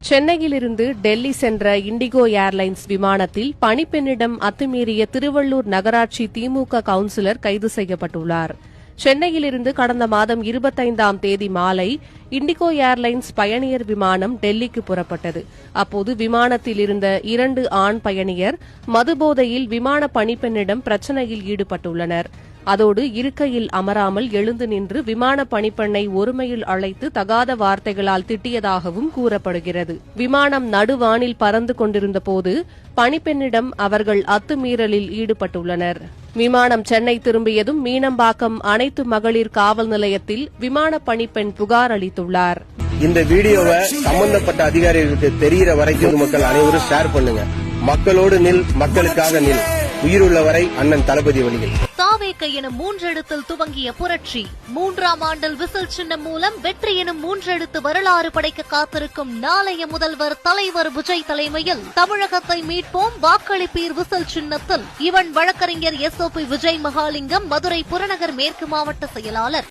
சென்னையிலிருந்து டெல்லி சென்ற indigo airlines விமானத்தில் பணிப்பெண்ணிடம் அத்துமீறிய திருவள்ளூர் நகராட்சி திமுக கவுன்சிலர் கைது செய்யப்பட்டுள்ளார். சென்னையிலிருந்து கடந்த மாதம் 25ஆம் தேதி மாலை இண்டிகோ ஏர்லைன்ஸ் பயணியர் விமானம் டெல்லிக்கு புறப்பட்டது. அப்போது விமானத்தில் இருந்த 2 ஆண் பயணியர் மதுபோதையில் விமான பணிப்பெண்ணிடம் பிரச்சினையில் ஈடுபட்டுள்ளனர். அதோடு இருக்கையில் அமராமல் எழுந்து நின்று விமான பணிப்பெண்ணை ஒருமையில் அழைத்து தகாத வார்த்தைகளால் திட்டியதாகவும் கூறப்படுகிறது. விமானம் நடுவானில் பறந்து கொண்டிருந்தபோது பணிப்பெண்ணிடம் அவர்கள் அத்துமீறலில் ஈடுபட்டுள்ளனர். விமானம் சென்னை திரும்பியதும் மீனம்பாக்கம் அனைத்து மகளிர் காவல் நிலையத்தில் விமான பணிப்பெண் புகார் அளித்துள்ளார். இந்த வீடியோவை சம்பந்தப்பட்ட அதிகாரிகளுக்கு தெரிகிற வரைக்கும் மக்கள் அனைவரும் ஷேர் பண்ணுங்க. மக்களோடு நில், மக்களுக்காக நில். உயிருள்ள வரை அண்ணன் தளபதி வழிகள். தாவேக எனும் 3 எழுத்தில் துவங்கிய புரட்சி 3ஆம் ஆண்டில் விசில் சின்னம் மூலம் வெற்றி எனும் 3 எழுத்து வரலாறு படைக்க காத்திருக்கும் நாளைய முதல்வர் தலைவர் விஜய் தலைமையில் தமிழகத்தை மீட்போம், வாக்களிப்பீர் விசில் சின்னத்தில். இவன் வழக்கறிஞர் SOP விஜய் மகாலிங்கம், மதுரை புறநகர் மேற்கு மாவட்ட செயலாளர்.